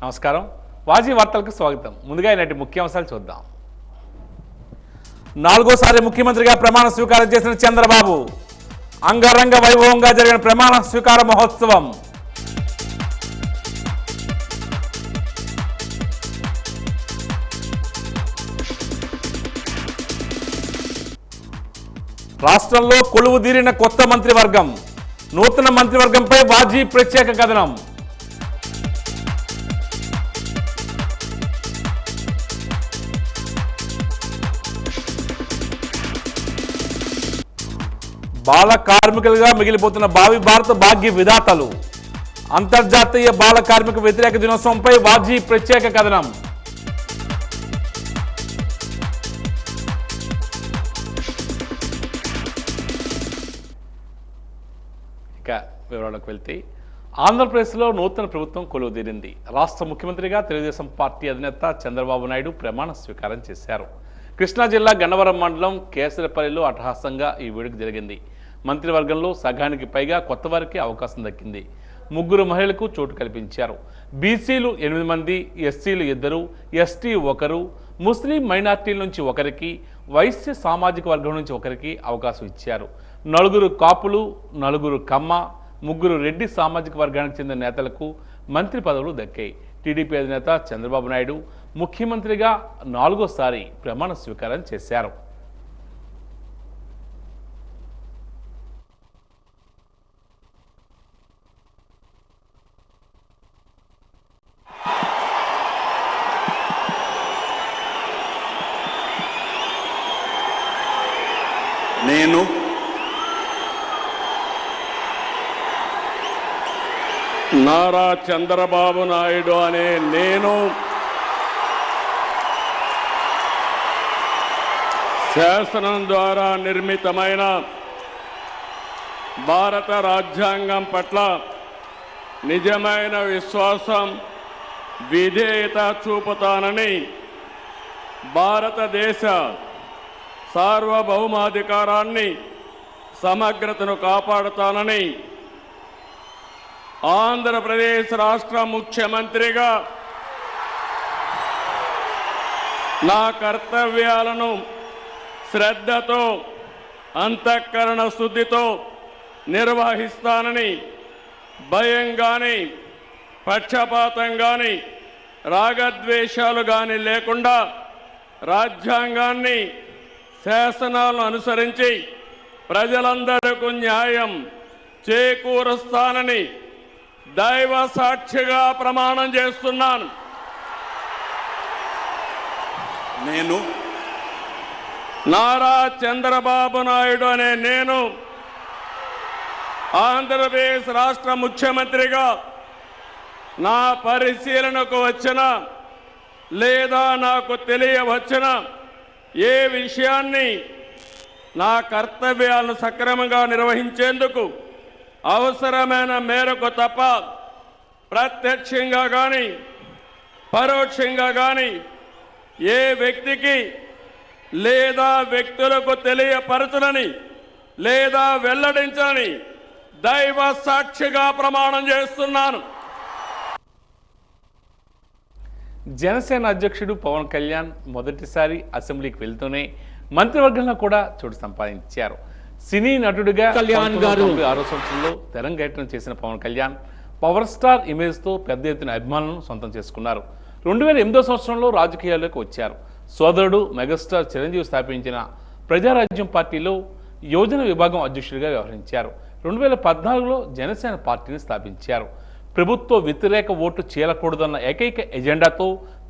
నమస్కారం. వాజీ వార్తలకు స్వాగతం. ముందుగా ఈనాటి ముఖ్యాంశాలు చూద్దాం. నాలుగోసారి ముఖ్యమంత్రిగా ప్రమాణ స్వీకారం చేసిన చంద్రబాబు. అంగరంగ వైభవంగా జరిగిన ప్రమాణ స్వీకార మహోత్సవం. రాష్ట్రంలో కొలువుదీరిన కొత్త మంత్రివర్గం. నూతన మంత్రివర్గంపై వాజీ ప్రత్యేక కథనం. బాల కార్మికులుగా మిగిలిపోతున్న భావి భారత భాగ్య విధాతలు. అంతర్జాతీయ బాల కార్మిక వ్యతిరేక దినోత్సవంపై వాజీ ప్రత్యేక కథనం. ఇక వివరాలకు వెళ్తే ఆంధ్రప్రదేశ్లో నూతన ప్రభుత్వం కొలువుదీరింది. రాష్ట్ర ముఖ్యమంత్రిగా తెలుగుదేశం పార్టీ అధినేత చంద్రబాబు నాయుడు ప్రమాణ స్వీకారం చేశారు. కృష్ణా జిల్లా గన్నవరం మండలం కేసరపల్లిలో అట్టహాసంగా ఈ వేడుక జరిగింది. మంత్రివర్గంలో సగానికి పైగా కొత్త వారికి అవకాశం దక్కింది. 3 మహిళలకు చోటు కల్పించారు. బీసీలు 8 మంది, ఎస్సీలు 2, ఎస్టీ 1, ముస్లిం మైనార్టీల నుంచి 1, వైశ్య సామాజిక వర్గం నుంచి 1 అవకాశం ఇచ్చారు. 4 కాపులు, 4 కమ్మ, 3 రెడ్డి సామాజిక వర్గానికి చెందిన నేతలకు మంత్రి పదవులు దక్కాయి. టీడీపీ అధినేత చంద్రబాబు నాయుడు ముఖ్యమంత్రిగా 4వసారి ప్రమాణ స్వీకారం చేశారు. నేను నారా చంద్రబాబు నాయుడు అనే నేను శాసనం ద్వారా నిర్మితమైన భారత రాజ్యాంగం పట్ల నిజమైన విశ్వాసం, విధేయత చూపుతానని, భారతదేశ సార్వభౌమాధికారాన్ని, సమగ్రతను కాపాడుతానని, ఆంధ్రప్రదేశ్ రాష్ట్ర ముఖ్యమంత్రిగా నా కర్తవ్యాలను శ్రద్ధతో, అంతఃకరణ శుద్ధితో నిర్వహిస్తానని, భయం కానీ, పక్షపాతం కానీ, రాగద్వేషాలు కానీ లేకుండా రాజ్యాంగాన్ని, శాసనాలను అనుసరించి ప్రజలందరికీ న్యాయం చేకూరుస్తానని దైవ సాక్షిగా ప్రమాణం చేస్తున్నాను. నేను నారా చంద్రబాబు నాయుడు అనే నేను ఆంధ్రప్రదేశ్ రాష్ట్ర ముఖ్యమంత్రిగా నా పరిశీలనకు వచ్చిన లేదా నాకు తెలియవచ్చిన ఏ విషయాన్ని నా కర్తవ్యాలను సక్రమంగా నిర్వహించేందుకు అవసరమైన మేరకు తప్ప ప్రత్యక్షంగా కానీ పరోక్షంగా కానీ ఏ వ్యక్తికి లేదా వ్యక్తులకు తెలియపరచనని లేదా వెల్లడించని దైవ సాక్షిగా ప్రమాణం చేస్తున్నాను. జనసేన అధ్యక్షుడు పవన్ కళ్యాణ్ మొదటిసారి అసెంబ్లీకి వెళ్తూనే మంత్రివర్గంలో కూడా చోటు సంపాదించారు. సినీ నటుడిగా 1996 సంవత్సరంలో తెరంగేట్రం చేసిన పవన్ కళ్యాణ్ పవర్ స్టార్ ఇమేజ్తో పెద్ద ఎత్తున అభిమానులను సొంతం చేసుకున్నారు. 2008 సంవత్సరంలో రాజకీయాల్లోకి వచ్చారు. సోదరుడు మెగాస్టార్ చిరంజీవి స్థాపించిన ప్రజారాజ్యం పార్టీలో యోజన విభాగం అధ్యక్షుడిగా వ్యవహరించారు. 2014లో జనసేన పార్టీని స్థాపించారు. ప్రభుత్వ వ్యతిరేక ఓటు చీలకూడదన్న ఏకైక ఎజెండాతో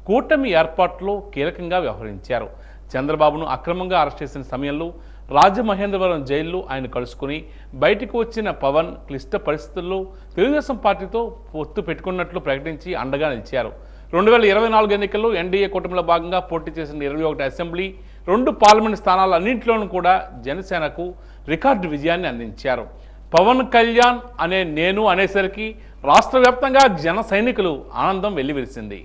కూటమి ఏర్పాటులో కీలకంగా వ్యవహరించారు. చంద్రబాబును అక్రమంగా అరెస్ట్ చేసిన సమయంలో రాజమహేంద్రవరం జైల్లో ఆయన కలుసుకుని బయటకు వచ్చిన పవన్ క్లిష్ట పరిస్థితుల్లో తెలుగుదేశం పార్టీతో పొత్తు పెట్టుకున్నట్లు ప్రకటించి అండగా నిలిచారు. 2024 ఎన్నికల్లో ఎన్డీఏ కూటమిలో భాగంగా పోటీ చేసిన 21 అసెంబ్లీ, 2 పార్లమెంట్ స్థానాలన్నింటిలోనూ కూడా జనసేనకు రికార్డు విజయాన్ని అందించారు. పవన్ కళ్యాణ్ అనే నేను అనేసరికి రాష్ట్ర వ్యాప్తంగా జన సైనికులు ఆనందం వెల్లివిరిసింది.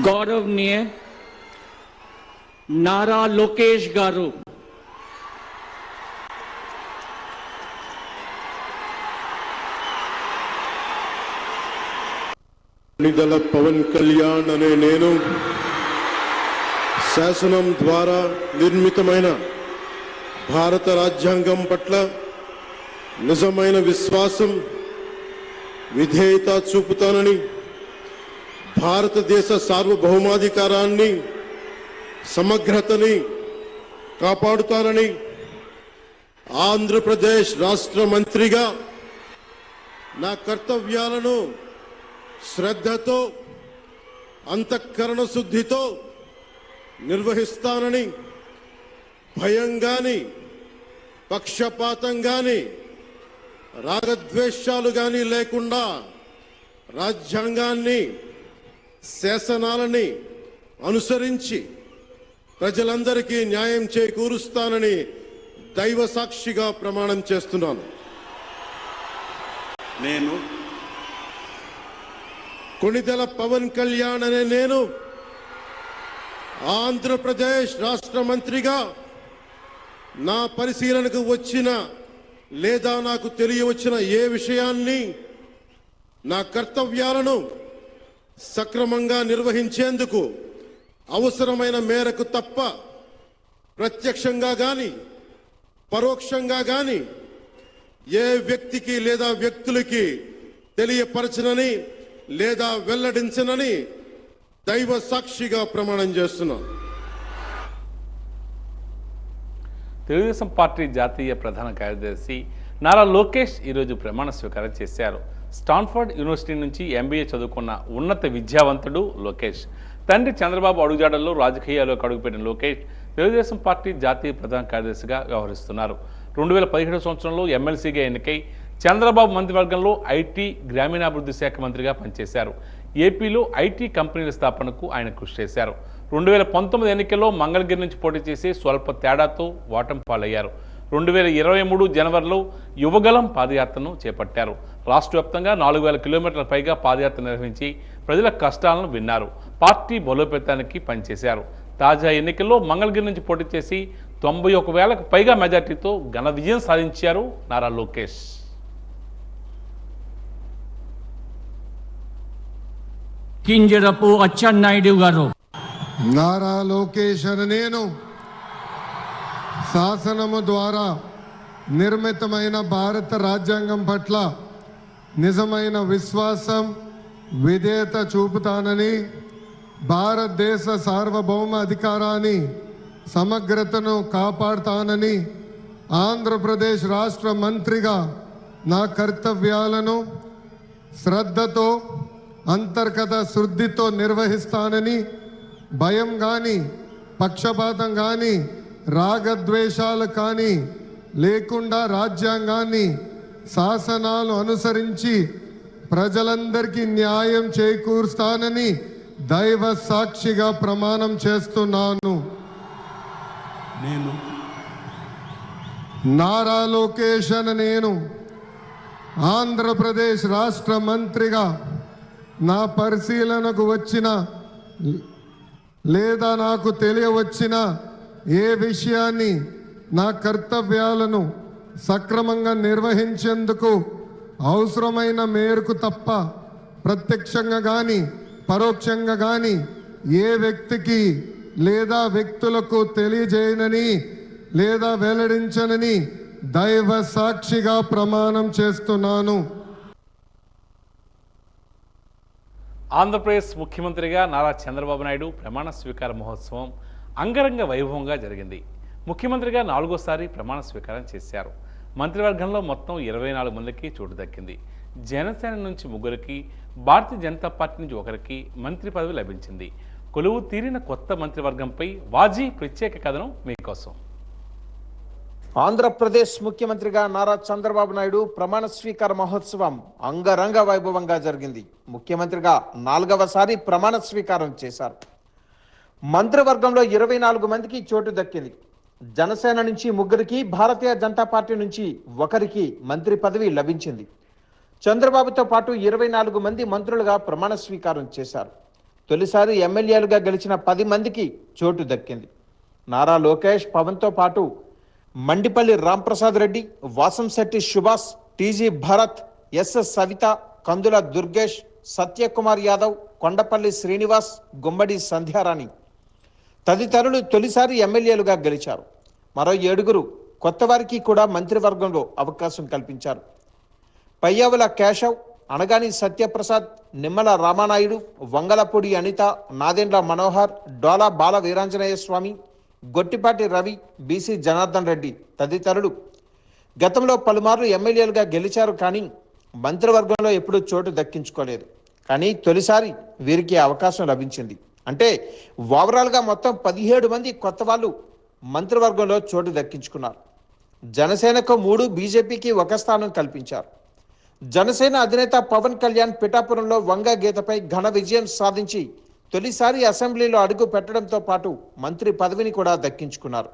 गौरवनीय नारा लोकेश गारू, కొణిదెల పవన్ కళ్యాణ్ అనే నేను శాసనం ద్వారా నిర్మితమైన భారత రాజ్యాంగం పట్ల నిజమైన విశ్వాసం విధేయత చూపుతానని, భారతదేశ సార్వభౌమాధికారాన్ని సమగ్రతని కాపాడుతానని, ఆంధ్రప్రదేశ్ రాష్ట్ర మంత్రిగా నా కర్తవ్యాలను శ్రద్ధతో అంతఃకరణ శుద్ధితో నిర్వహిస్తానని, భయం గాని పక్షపాతం గాని రాగద్వేషాలు గాని లేకుండా రాజ్యాంగాన్ని శాసనాలని అనుసరించి ప్రజలందరికీ న్యాయం చేకూరుస్తానని దైవ సాక్షిగా ప్రమాణం చేస్తున్నాను. నేను కొణిదెల పవన్ కళ్యాణ్ అనే నేను ఆంధ్రప్రదేశ్ రాష్ట్ర మంత్రిగా నా పరిశీలనకు వచ్చిన లేదా నాకు తెలియవచ్చిన ఏ విషయాన్ని నా కర్తవ్యాలను సక్రమంగా నిర్వహించేందుకు అవసరమైన మేరకు తప్ప ప్రత్యక్షంగా గాని పరోక్షంగా గాని ఏ వ్యక్తికి లేదా వ్యక్తులకి తెలియపరచనని లేదా వెల్లడించనని దైవ సాక్షిగా ప్రమాణం చేస్తున్నాను. తెలుగుదేశం పార్టీ జాతీయ ప్రధాన కార్యదర్శి నారా లోకేష్ ఈరోజు ప్రమాణ స్వీకారం చేశారు. స్టాన్ఫర్డ్ యూనివర్సిటీ నుంచి ఎంబీఏ చదువుకున్న ఉన్నత విద్యావంతుడు లోకేష్. తండ్రి చంద్రబాబు అడుగుజాడల్లో రాజకీయాల్లోకి అడుగుపెట్టిన లోకేష్ తెలుగుదేశం పార్టీ జాతీయ ప్రధాన కార్యదర్శిగా వ్యవహరిస్తున్నారు. 2017 సంవత్సరంలో ఎమ్మెల్సీగా ఎన్నికై చంద్రబాబు మంత్రివర్గంలో ఐటీ గ్రామీణాభివృద్ధి శాఖ మంత్రిగా పనిచేశారు. ఏపీలో ఐటీ కంపెనీల స్థాపనకు ఆయన కృషి చేశారు. 2019 ఎన్నికల్లో మంగళగిరి నుంచి పోటీ చేసి స్వల్ప తేడాతో ఓటమి పాలయ్యారు. 2023 జనవరిలో యువగలం పాదయాత్రను చేపట్టారు. రాష్ట్ర వ్యాప్తంగా 4000 కిలోమీటర్ల పైగా పాదయాత్ర నిర్వహించి ప్రజల కష్టాలను విన్నారు. పార్టీ బలోపేతానికి పనిచేశారు. తాజా ఎన్నికల్లో మంగళగిరి నుంచి పోటీ చేసి 91,000కు పైగా మెజార్టీతో ఘన విజయం సాధించారు నారా లోకేష్. కింజరపు అచ్చెన్నాయుడు గారు. నారా లోకేష్ అని నేను శాసనము ద్వారా నిర్మితమైన భారత రాజ్యాంగం పట్ల నిజమైన విశ్వాసం విధేయత చూపుతానని, భారతదేశ సార్వభౌమ అధికారాన్ని సమగ్రతను కాపాడుతానని, ఆంధ్రప్రదేశ్ రాష్ట్ర మంత్రిగా నా కర్తవ్యాలను శ్రద్ధతో అంతర్గత శుద్ధితో నిర్వహిస్తానని, భయం కానీ పక్షపాతం కానీ రాగద్వేషాలు కానీ లేకుండా రాజ్యాంగాన్ని శాసనాలు అనుసరించి ప్రజలందరికీ న్యాయం చేకూరుస్తానని దైవ సాక్షిగా ప్రమాణం చేస్తున్నాను. నేను నారా లోకేష్ అని నేను ఆంధ్రప్రదేశ్ రాష్ట్ర మంత్రిగా నా పరిశీలనకు వచ్చిన లేదా నాకు తెలియవచ్చిన ఏ విషయాన్ని నా కర్తవ్యాలను సక్రమంగా నిర్వహించేందుకు అవసరమైన మేరకు తప్ప ప్రత్యక్షంగా కానీ పరోక్షంగా కానీ ఏ వ్యక్తికి లేదా వ్యక్తులకు తెలియజేయనని లేదా వెల్లడించనని దైవ సాక్షిగా ప్రమాణం చేస్తున్నాను. ఆంధ్రప్రదేశ్ ముఖ్యమంత్రిగా నారా చంద్రబాబు నాయుడు ప్రమాణ స్వీకార మహోత్సవం అంగరంగ వైభవంగా జరిగింది. ముఖ్యమంత్రిగా 4వ ప్రమాణ స్వీకారం చేశారు. మంత్రివర్గంలో మొత్తం 24 మందికి చోటు దక్కింది. జనసేన నుంచి 3కి, భారతీయ జనతా పార్టీ నుంచి 1కి మంత్రి పదవి లభించింది. కొలువు తీరిన కొత్త మంత్రివర్గంపై వాజీ ప్రత్యేక కథనం మీకోసం. ఆంధ్రప్రదేశ్ ముఖ్యమంత్రిగా నారా చంద్రబాబు నాయుడు ప్రమాణ స్వీకార మహోత్సవం అంగరంగ వైభవంగా జరిగింది. ముఖ్యమంత్రిగా 4వ ప్రమాణ స్వీకారం చేశారు. మంత్రివర్గంలో 24 మందికి చోటు దక్కింది. జనసేన నుంచి 3కి, భారతీయ జనతా పార్టీ నుంచి 1కి మంత్రి పదవి లభించింది. చంద్రబాబుతో పాటు 24 మంది మంత్రులుగా ప్రమాణ స్వీకారం చేశారు. తొలిసారి ఎమ్మెల్యేలుగా గెలిచిన 10 మందికి చోటు దక్కింది. నారా లోకేష్, పవన్తో పాటు మండిపల్లి రాంప్రసాద్ రెడ్డి, వాసంశెట్టి సుభాష్, టీజీ భరత్, ఎస్ఎస్ సవిత, కందుల దుర్గేష్, సత్యకుమార్ యాదవ్, కొండపల్లి శ్రీనివాస్, గుమ్మడి సంధ్యారాణి తదితరులు తొలిసారి ఎమ్మెల్యేలుగా గెలిచారు. మరో 7 కొత్త వారికి కూడా మంత్రివర్గంలో అవకాశం కల్పించారు. పయ్యావుల కేశవ్, అనగాని సత్యప్రసాద్, నిమ్మల రామానాయుడు, వంగలపూడి అనిత, నాదెండ్ల మనోహర్, డోలా బాల వీరాంజనేయ స్వామి, గొట్టిపాటి రవి, బీసీ జనార్దన్ రెడ్డి తదితరులు గతంలో పలుమార్లు ఎమ్మెల్యేలుగా గెలిచారు. కానీ మంత్రివర్గంలో ఎప్పుడూ చోటు దక్కించుకోలేదు. కానీ తొలిసారి వీరికి అవకాశం లభించింది. అంటే ఓవరాల్గా మొత్తం 17 మంది కొత్త వాళ్ళు మంత్రివర్గంలో చోటు దక్కించుకున్నారు. జనసేనకు 3, బీజేపీకి 1 స్థానం కల్పించారు. జనసేన అధినేత పవన్ కళ్యాణ్ పిఠాపురంలో వంగ గీతపై ఘన విజయం సాధించి తొలిసారి అసెంబ్లీలో అడుగు పెట్టడంతో పాటు మంత్రి పదవిని కూడా దక్కించుకున్నారు.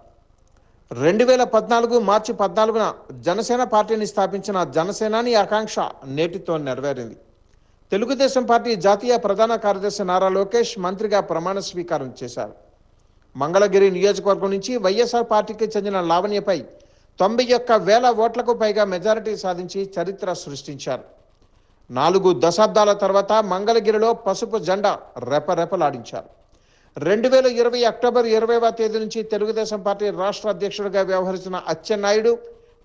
2014 మార్చి 14న జనసేన పార్టీని స్థాపించిన జనసేనాని ఆకాంక్ష నేటితో నెరవేరింది. తెలుగుదేశం పార్టీ జాతీయ ప్రధాన కార్యదర్శి నారా లోకేష్ మంత్రిగా ప్రమాణ స్వీకారం చేశారు. మంగళగిరి నియోజకవర్గం నుంచి వైఎస్ఆర్ పార్టీకి చెందిన లావణ్యపై 91,000 ఓట్లకు పైగా మెజారిటీ సాధించి చరిత్ర సృష్టించారు. 4 దశాబ్దాల తర్వాత మంగళగిరిలో పసుపు జెండా రెపరెపలాడించారు. 2020 అక్టోబర్ 20వ తేదీ నుంచి తెలుగుదేశం పార్టీ రాష్ట్ర అధ్యక్షుడిగా వ్యవహరిస్తున్న అచ్చెన్నాయుడు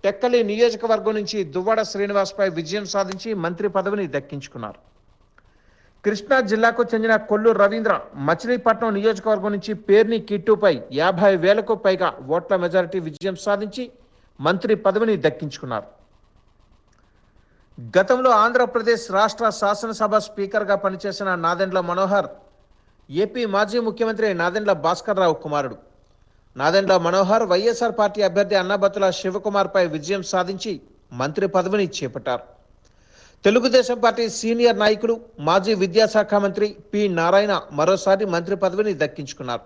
టెక్కలి నియోజకవర్గం నుంచి దువ్వాడ శ్రీనివాస్పై విజయం సాధించి మంత్రి పదవిని దక్కించుకున్నారు. కృష్ణా జిల్లాకు చెందిన కొల్లు రవీంద్ర మచిలీపట్నం నియోజకవర్గం నుంచి పేర్ని కిట్టుపై 50,000కు పైగా ఓట్ల మెజారిటీ విజయం సాధించి మంత్రి పదవిని దక్కించుకున్నారు. గతంలో ఆంధ్రప్రదేశ్ రాష్ట్ర శాసనసభ స్పీకర్గా పనిచేసిన నాదెండ్ల మనోహర్ ఏపీ మాజీ ముఖ్యమంత్రి నాదెండ్ల భాస్కర్ రావు కుమారుడు. నాదెండ్ల మనోహర్ వైఎస్ఆర్ పార్టీ అభ్యర్థి అన్నబత్తుల శివకుమార్పై విజయం సాధించి మంత్రి పదవిని చేపట్టారు. తెలుగుదేశం పార్టీ సీనియర్ నాయకులు మాజీ విద్యాశాఖ మంత్రి పి నారాయణ మరోసారి మంత్రి పదవిని దక్కించుకున్నారు.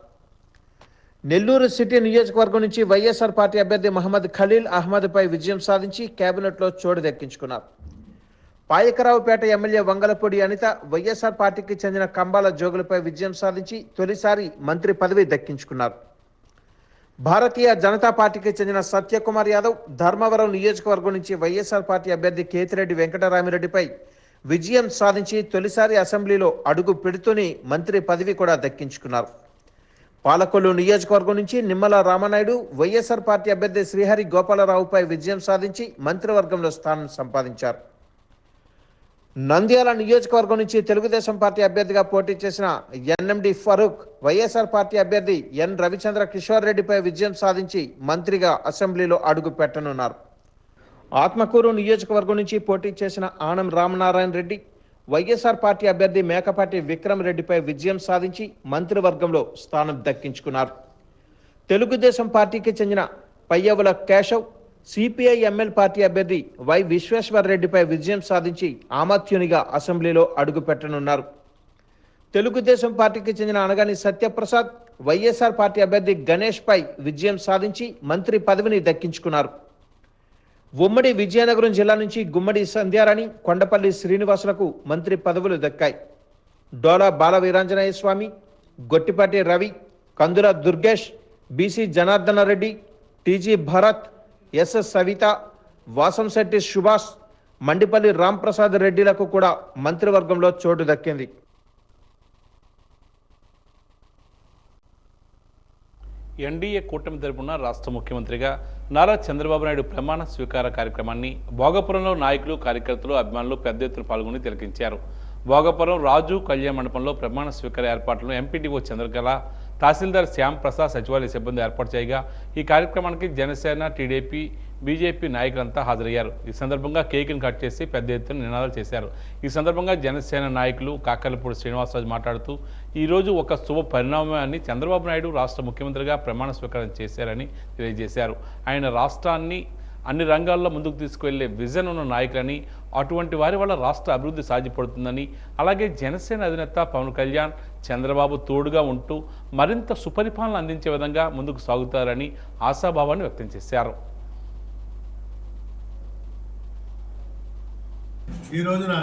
నెల్లూరు సిటీ నియోజకవర్గం నుంచి వైఎస్ఆర్ పార్టీ అభ్యర్థి మహమ్మద్ ఖలీల్ అహ్మద్పై విజయం సాధించి కేబినెట్లో చోటు దక్కించుకున్నారు. పాయకరావుపేట ఎమ్మెల్యే వంగలపూడి అనిత వైఎస్ఆర్ పార్టీకి చెందిన కంబాల జోగులపై విజయం సాధించి తొలిసారి మంత్రి పదవి దక్కించుకున్నారు. భారతీయ జనతా పార్టీకి చెందిన సత్యకుమార్ యాదవ్ ధర్మవరం నియోజకవర్గం నుంచి వైఎస్ఆర్ పార్టీ అభ్యర్థి కేతిరెడ్డి వెంకటరామిరెడ్డిపై విజయం సాధించి తొలిసారి అసెంబ్లీలో అడుగు పెడుతూనే మంత్రి పదవి కూడా దక్కించుకున్నారు. పాలకొల్లు నియోజకవర్గం నుంచి నిమ్మల రామానాయుడు వైఎస్ఆర్ పార్టీ అభ్యర్థి శ్రీహరి గోపాలరావుపై విజయం సాధించి మంత్రివర్గంలో స్థానం సంపాదించారు. నంద్యాల నియోజకవర్గం నుంచి తెలుగుదేశం పార్టీ అభ్యర్థిగా పోటీ చేసిన ఎన్ఎండి ఫరూక్ వైఎస్ఆర్ పార్టీ అభ్యర్థి ఎన్ రవిచంద్ర కిషోర్ రెడ్డిపై విజయం సాధించి మంత్రిగా అసెంబ్లీలో అడుగు పెట్టనున్నారు. ఆత్మకూరు నియోజకవర్గం నుంచి పోటీ చేసిన ఆనం రామనారాయణ రెడ్డి వైఎస్ఆర్ పార్టీ అభ్యర్థి మేకపాటి విక్రమ్ రెడ్డిపై విజయం సాధించి మంత్రివర్గంలో స్థానం దక్కించుకున్నారు. తెలుగుదేశం పార్టీకి చెందిన Payyavula Keshav CPI ML party అభ్యర్థి వై విశ్వేశ్వర్ రెడ్డిపై విజయం సాధించి ఆమత్యునిగా అసెంబ్లీలో అడుగు పెట్టనున్నారు. తెలుగుదేశం పార్టీకి చెందిన అనగాని సత్యప్రసాద్ వైఎస్ఆర్ పార్టీ అభ్యర్థి గణేష్ పై విజయం సాధించి మంత్రి పదవిని దక్కించుకున్నారు. ఉమ్మడి విజయనగరం జిల్లా నుంచి గుమ్మడి సంధ్యారాణి, కొండపల్లి శ్రీనివాసులకు మంత్రి పదవులు దక్కాయి. Dola Bala Veeranjaneya Swamy, Gottipati Ravi, Kandula Durgesh, BC Janardhana Reddy, TG Bharath, SS Savitha, Vasamsetti Subhash, Mandipalli Ramprasad రెడ్డిలకు కూడా మంత్రివర్గంలో చోటు దక్కింది. ఎన్డీఏ కూటమి తరపున రాష్ట్ర ముఖ్యమంత్రిగా నారా చంద్రబాబు నాయుడు ప్రమాణ స్వీకార కార్యక్రమాన్ని భోగపురంలో నాయకులు, కార్యకర్తలు, అభిమానులు పెద్ద ఎత్తున పాల్గొని తిలకించారు. భోగపురం రాజు కళ్యాణ మండపంలో ప్రమాణ స్వీకార ఏర్పాట్లను ఎంపీడీఓ చంద్రకళ, తహసీల్దార్ శ్యామ్ ప్రసాద్, సచివాలయ సిబ్బంది ఏర్పాటు చేయగా ఈ కార్యక్రమానికి జనసేన, టీడీపీ, బీజేపీ నాయకులంతా హాజరయ్యారు. ఈ సందర్భంగా కేకును కట్ చేసి పెద్ద ఎత్తున నినాదాలు చేశారు. ఈ సందర్భంగా జనసేన నాయకులు కాకర్లపూడి శ్రీనివాసరాజు మాట్లాడుతూ ఈరోజు ఒక శుభ పరిణామాన్ని చంద్రబాబు నాయుడు రాష్ట్ర ముఖ్యమంత్రిగా ప్రమాణ స్వీకారం చేశారని తెలియజేశారు. ఆయన రాష్ట్రాన్ని అన్ని రంగాల్లో ముందుకు తీసుకువెళ్లే విజన్ ఉన్న నాయకులని, అటువంటి వారి వల్ల రాష్ట్ర అభివృద్ధి సాధ్యపడుతుందని, అలాగే జనసేన అధినేత పవన్ కళ్యాణ్ చంద్రబాబు తోడుగా ఉంటూ మరింత సుపరిపాలన అందించే విధంగా ముందుకు సాగుతారని ఆశాభావాన్ని వ్యక్తం చేశారు. ఈ రోజున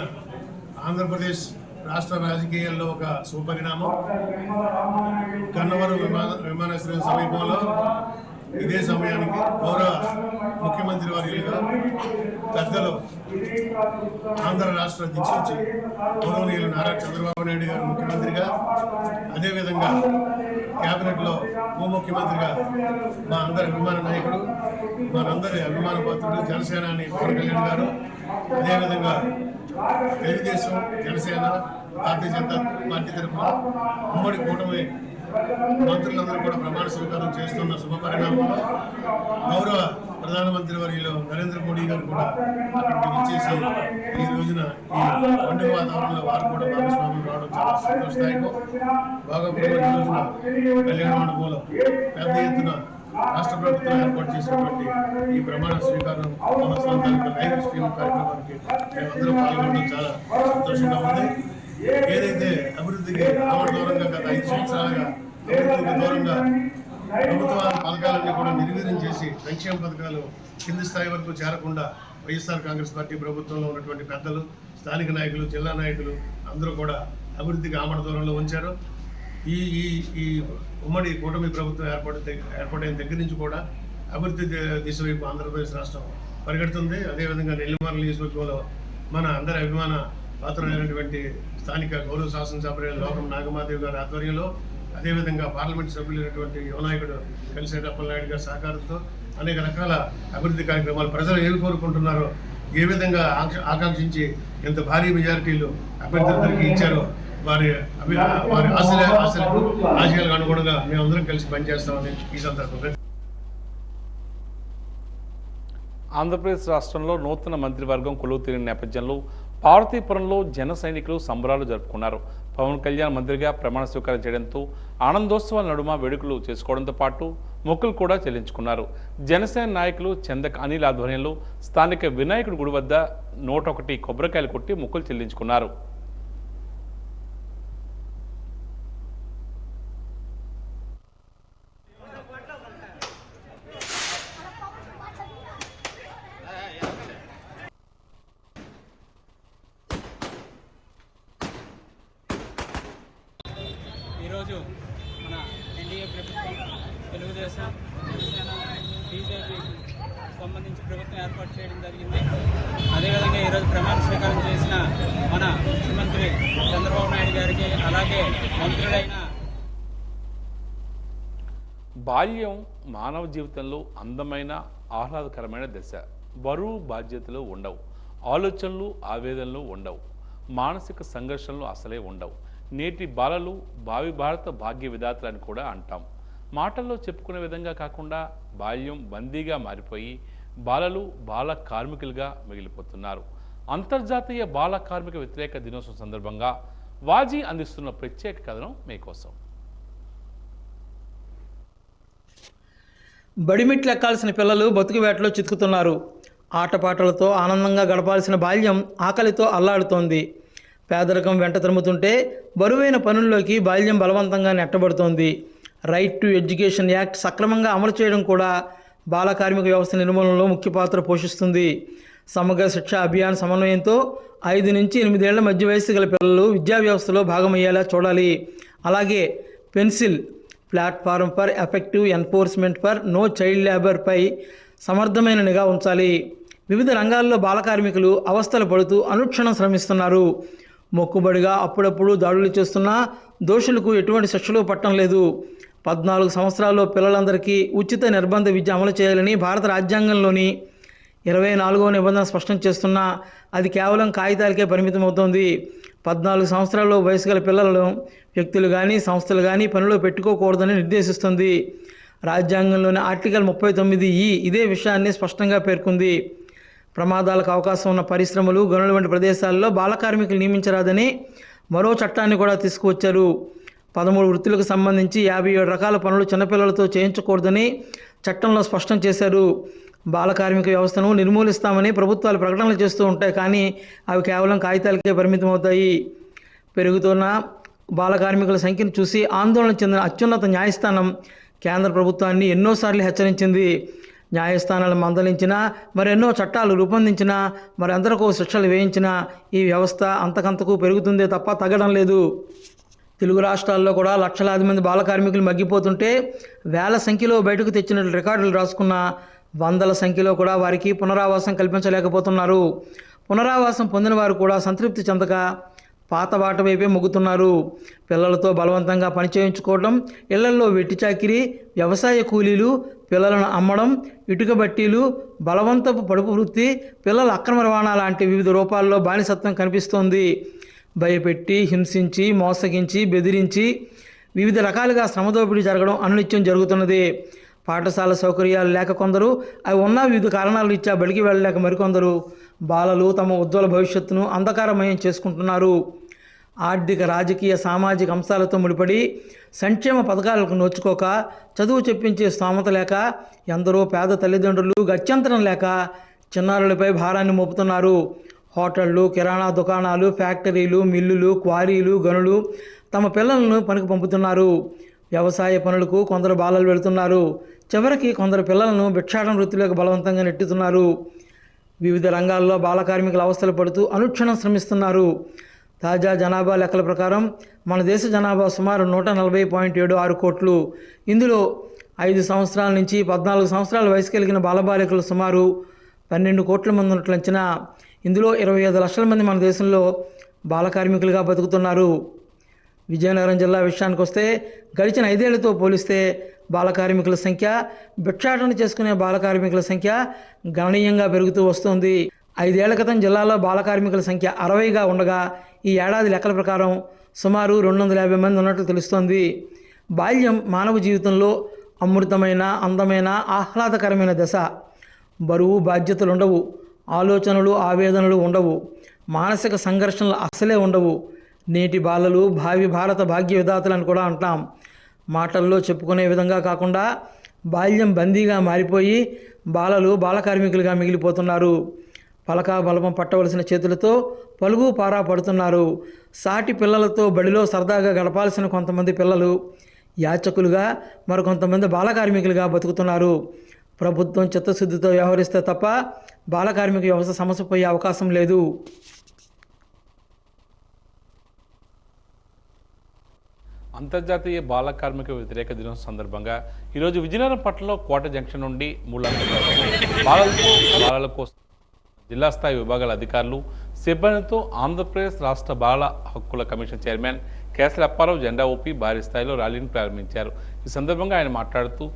ఆంధ్రప్రదేశ్ రాష్ట్ర రాజకీయాల్లో ఒక శుభపరిణామం. గన్నవరం విమానాశ్రయం సమీపంలో ఇదే సమయానికి గౌరవ ముఖ్యమంత్రి వర్యులుగా పెద్దలు ఆంధ్ర రాష్ట్ర దిక్సూచి గౌరవనీయులు నారా చంద్రబాబు నాయుడు గారు ముఖ్యమంత్రిగా, అదేవిధంగా క్యాబినెట్లో ఉప ముఖ్యమంత్రిగా మా అందరి అభిమాన నాయకుడు, మనందరి అభిమాన పాత్రుడు జనసేనాని పవన్ కళ్యాణ్ గారు, అదేవిధంగా తెలుగుదేశం, జనసేన, భారతీయ జనతా పార్టీ తరఫున ఉమ్మడి కూటమి మంత్రులందరూ కూడా ప్రమాణ స్వీకారం చేస్తున్న శుభపరిణామంలో గౌరవ ప్రధానమంత్రి వర్యులు నరేంద్ర మోడీ గారు కూడా అక్కడికి వచ్చేసి ఈ రోజున ఈ పండుగ వాతావరణంలో వారు కూడా భాగస్వాములు రావడం చాలా సంతోషదాయకం. భోగాపురంలో ఈ రోజున కళ్యాణ మండపంలో పెద్ద ఎత్తున రాష్ట్ర ప్రభుత్వం ఏర్పాటు చేసినటువంటి ఈ ప్రమాణ స్వీకారం లైవ్ స్ట్రీమ్ కార్యక్రమానికి మేమందరం పాల్గొనడం చాలా సంతోషంగా ఉంది. ఏదైతే అభివృద్ధికి దూరంగా గత 5 సంవత్సరాలుగా అభివృద్ధికి దూరంగా ప్రభుత్వ పథకాలన్నీ కూడా నిర్వీర్యం చేసి సంక్షేమ పథకాలు కింది స్థాయి వరకు చేరకుండా వైఎస్ఆర్ కాంగ్రెస్ పార్టీ ప్రభుత్వంలో ఉన్నటువంటి పెద్దలు, స్థానిక నాయకులు, జిల్లా నాయకులు అందరూ కూడా అభివృద్ధికి ఆమడ దూరంలో ఉంచారు. ఈ ఈ ఈ ఉమ్మడి కూటమి ప్రభుత్వం ఏర్పడిన దగ్గర నుంచి కూడా అభివృద్ధి దిశ వైపు ఆంధ్రప్రదేశ్ రాష్ట్రం పరిగెడుతుంది. అదేవిధంగా నెల్లిమర్ల నియోజకవర్గంలో మన అందరి అభిమాన పాత్రమైనటువంటి స్థానిక గౌరవ శాసనసభ్యులు లోకం నాగమాదేవి గారి ఆధ్వర్యంలో, అదేవిధంగా పార్లమెంట్ సభ్యులైనటువంటి యువనాయకుడు కలిసేటప్పల నాయుడు గారి సహకారంతో అనేక రకాల అభివృద్ధి కార్యక్రమాలు ప్రజలు ఏమి కోరుకుంటున్నారో, ఏ విధంగా ఆకాంక్షించి ఎంత భారీ మెజారిటీలు అభ్యర్థులందరికీ ఇచ్చారో వారి ఆశయాలకు అనుగుణంగా మేమందరం కలిసి పనిచేస్తామని ఈ సందర్భంగా. ఆంధ్రప్రదేశ్ రాష్ట్రంలో నూతన మంత్రివర్గం కొలువు తీరిన నేపథ్యంలో పార్వతీపురంలో జన సైనికులు సంబరాలు జరుపుకున్నారు. పవన్ కళ్యాణ్ మంత్రిగా ప్రమాణ స్వీకారం చేయడంతో ఆనందోత్సవాల నడుమ వేడుకలు చేసుకోవడంతో పాటు మొక్కులు కూడా చెల్లించుకున్నారు. జనసేన నాయకులు చందక్ అనిల్ ఆధ్వర్యంలో స్థానిక వినాయకుడి గుడి వద్ద 101 కొబ్బరికాయలు కొట్టి మొక్కులు చెల్లించుకున్నారు. ఈరోజు మన ఎన్డీఏ ప్రభుత్వం, తెలుగుదేశం, జనసేన, బీజేపీకి సంబంధించి ప్రభుత్వం ఏర్పాటు చేయడం జరిగింది. అదేవిధంగా ఈరోజు ప్రమాణ స్వీకారం చేసిన మన ముఖ్యమంత్రి చంద్రబాబు నాయుడు గారికి, అలాగే మంత్రులైన బాల్యం మానవ జీవితంలో అందమైన ఆహ్లాదకరమైన దశ. బరువు బాధ్యతలు ఉండవు, ఆలోచనలు ఆవేదనలు ఉండవు, మానసిక సంఘర్షణలు అసలే ఉండవు. నేటి బాలలు భావి భారత భాగ్య విధాతలు అని కూడా అంటాం. మాటల్లో చెప్పుకునే విధంగా కాకుండా బాల్యం బందీగా మారిపోయి బాలలు బాల కార్మికులుగా మిగిలిపోతున్నారు. అంతర్జాతీయ బాల కార్మిక వ్యతిరేక దినోత్సవం సందర్భంగా వాజీ అందిస్తున్న ప్రత్యేక కథనం మీకోసం. బడిమిట్లెక్కాల్సిన పిల్లలు బతుకువేటలో చితుకుతున్నారు. ఆటపాటలతో ఆనందంగా గడపాల్సిన బాల్యం ఆకలితో అల్లాడుతోంది. పేదరికం వెంట తరుముతుంటే బరువైన పనుల్లోకి బాల్యం బలవంతంగా నెట్టబడుతోంది. రైట్ టు ఎడ్యుకేషన్ యాక్ట్ సక్రమంగా అమలు చేయడం కూడా బాల కార్మిక వ్యవస్థ నిర్మూలనలో ముఖ్య పాత్ర పోషిస్తుంది. సమగ్ర శిక్ష అభియాన్ సమన్వయంతో 5 నుంచి 8 ఏళ్ల మధ్య వయస్సు గల పిల్లలు విద్యా వ్యవస్థలో భాగమయ్యేలా చూడాలి. అలాగే pencil platform for effective enforcement for no child లేబర్పై సమర్థమైన నిఘా ఉంచాలి. వివిధ రంగాల్లో బాల కార్మికులు అవస్థలు పడుతూ అనుక్షణం శ్రమిస్తున్నారు. మొక్కుబడిగా అప్పుడప్పుడు దాడులు చేస్తున్నా దోషులకు ఎటువంటి శిక్షలు పట్టడం లేదు. 14 సంవత్సరాల్లో పిల్లలందరికీ ఉచిత నిర్బంధ విద్య అమలు చేయాలని భారత రాజ్యాంగంలోని 24వ నిబంధన స్పష్టం చేస్తున్నా అది కేవలం కాగితాలకే పరిమితమవుతోంది. 14 సంవత్సరాల్లో వయసు గల పిల్లలను వ్యక్తులు కానీ సంస్థలు కానీ పనిలో పెట్టుకోకూడదని నిర్దేశిస్తుంది. రాజ్యాంగంలోని ఆర్టికల్ 39E ఇదే విషయాన్ని స్పష్టంగా పేర్కొంది. ప్రమాదాలకు అవకాశం ఉన్న పరిశ్రమలు, గనుల వంటి ప్రదేశాల్లో బాల కార్మికులు నియమించరాదని మరో చట్టాన్ని కూడా తీసుకువచ్చారు. 13 వృత్తులకు సంబంధించి 57 రకాల పనులు చిన్నపిల్లలతో చేయించకూడదని చట్టంలో స్పష్టం చేశారు. బాల కార్మిక వ్యవస్థను నిర్మూలిస్తామని ప్రభుత్వాలు ప్రకటనలు చేస్తూ ఉంటాయి, కానీ అవి కేవలం కాగితాలకే పరిమితం అవుతాయి. పెరుగుతున్న బాల కార్మికుల సంఖ్యను చూసి ఆందోళన చెందిన అత్యున్నత న్యాయస్థానం కేంద్ర ప్రభుత్వాన్ని ఎన్నోసార్లు హెచ్చరించింది. న్యాయస్థానాలు మందలించినా, మరెన్నో చట్టాలు రూపొందించినా, మరెందరికో శిక్షలు వేయించినా ఈ వ్యవస్థ అంతకంతకు పెరుగుతుందే తప్ప తగ్గడం లేదు. తెలుగు రాష్ట్రాల్లో కూడా లక్షలాది మంది బాల కార్మికులు మగ్గిపోతుంటే వేల సంఖ్యలో బయటకు తెచ్చినట్లు రికార్డులు రాసుకున్న వందల సంఖ్యలో కూడా వారికి పునరావాసం కల్పించలేకపోతున్నారు. పునరావాసం పొందిన వారు కూడా సంతృప్తి చెందక పాత బాట వైపే మొగ్గుతున్నారు. పిల్లలతో బలవంతంగా పనిచేయించుకోవడం, ఇళ్లల్లో వెట్టి చాకిరీ, వ్యవసాయ కూలీలు, పిల్లలను అమ్మడం, ఇటుక బట్టీలు, బలవంతపు పడుపు వృత్తి, పిల్లల అక్రమ రవాణా లాంటి వివిధ రూపాల్లో బానిసత్వం కనిపిస్తోంది. భయపెట్టి, హింసించి, మోసగించి, బెదిరించి వివిధ రకాలుగా శ్రమదోపిడీ జరగడం అనునిత్యం జరుగుతున్నది. పాఠశాల సౌకర్యాలు లేక కొందరు, అవి ఉన్న వివిధ కారణాలు ఇచ్చా బడికి వెళ్ళలేక మరికొందరు బాలలు తమ ఉజ్వల భవిష్యత్తును అంధకారమయం చేసుకుంటున్నారు. ఆర్థిక, రాజకీయ, సామాజిక అంశాలతో ముడిపడి సంక్షేమ పథకాలకు నోచుకోక, చదువు చెప్పించే స్తోమత లేక ఎందరో పేద తల్లిదండ్రులు గత్యంతరం లేక చిన్నారులపై భారాన్ని మోపుతున్నారు. హోటళ్లు, కిరాణా దుకాణాలు, ఫ్యాక్టరీలు, మిల్లులు, క్వారీలు, గనులు తమ పిల్లలను పనికి పంపుతున్నారు. వ్యవసాయ పనులకు కొందరు బాలలు వెళుతున్నారు. చివరికి కొందరు పిల్లలను భిక్షాటన వృత్తిలోకి బలవంతంగా నెట్టుతున్నారు. వివిధ రంగాల్లో బాల కార్మికుల అవస్థలు పడుతూ అనుక్షణం శ్రమిస్తున్నారు. తాజా జనాభా లెక్కల ప్రకారం మన దేశ జనాభా సుమారు 140.76 కోట్లు. ఇందులో 5 సంవత్సరాల నుంచి 14 సంవత్సరాల వయసు కలిగిన బాలబాలికలు సుమారు 12 కోట్ల మంది ఉన్నట్లు అంచనా. ఇందులో 25 లక్షల మంది మన దేశంలో బాల కార్మికులుగా బతుకుతున్నారు. విజయనగరం జిల్లా విషయానికి వస్తే గడిచిన 5 ఏళ్లతో పోలిస్తే బాల కార్మికుల సంఖ్య, భిక్షాటన చేసుకునే బాల కార్మికుల సంఖ్య గణనీయంగా పెరుగుతూ వస్తోంది. 5 ఏళ్ల క్రితం జిల్లాలో బాల కార్మికుల సంఖ్య 60గా ఉండగా ఈ ఏడాది లెక్కల ప్రకారం సుమారు 250 మంది ఉన్నట్లు తెలుస్తోంది. బాల్యం మానవ జీవితంలో అమృతమైన, అందమైన, ఆహ్లాదకరమైన దశ. బరువు, బాధ్యతలు ఉండవు, ఆలోచనలు, ఆవేదనలు ఉండవు, మానసిక సంఘర్షణలు అసలే ఉండవు. నేటి బాలలు భావి భారత భాగ్య విధాతలని కూడా అంటాం. మాటల్లో చెప్పుకునే విధంగా కాకుండా బాల్యం బందీగా మారిపోయి బాలలు బాల కార్మికులుగా మిగిలిపోతున్నారు. పలకా బలపం పట్టవలసిన చేతులతో పలుగు పారా పడుతున్నారు. సాటి పిల్లలతో బడిలో సరదాగా గడపాల్సిన కొంతమంది పిల్లలు యాచకులుగా, మరికొంతమంది బాల కార్మికులుగా బతుకుతున్నారు. ప్రభుత్వం చిత్తశుద్ధితో వ్యవహరిస్తే తప్ప బాల కార్మిక వ్యవస్థ సమస్య పోయే అవకాశం లేదు. అంతర్జాతీయ బాల కార్మిక వ్యతిరేక దినోత్సవం సందర్భంగా ఈరోజు విజయనగరం పట్టణంలో కోట జంక్షన్ నుండి బాలల కోసం జిల్లా స్థాయి విభాగాల అధికారులు, సిబ్బందితో ఆంధ్రప్రదేశ్ రాష్ట్ర బాల హక్కుల కమిషన్ చైర్మన్ కేసరి అప్పారావు జెండా ఊపి భారీ స్థాయిలో ర్యాలీని ప్రారంభించారు. ఈ సందర్భంగా ఆయన మాట్లాడుతూ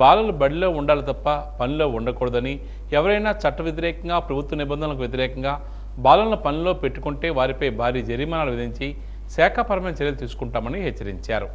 బాలలు బడిలో ఉండాలి తప్ప పనిలో ఉండకూడదని, ఎవరైనా చట్ట వ్యతిరేకంగా, ప్రభుత్వ నిబంధనలకు వ్యతిరేకంగా బాలలను పనిలో పెట్టుకుంటే వారిపై భారీ జరిమానాలు విధించి శాఖాపరమైన చర్యలు తీసుకుంటామని హెచ్చరించారు.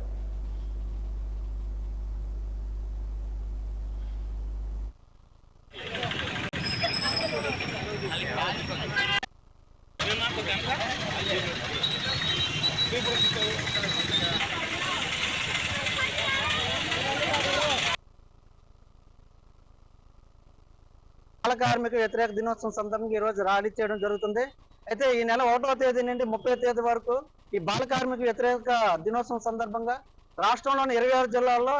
బాల కార్మిక వ్యతిరేక దినోత్సవం సందర్భంగా ఈ రోజు ర్యాలీ చేయడం జరుగుతుంది. అయితే ఈ నెల 1వ తేదీ నుండి 30వ తేదీ వరకు ఈ బాల కార్మిక వ్యతిరేక దినోత్సవం సందర్భంగా రాష్ట్రంలోని 26 జిల్లాల్లో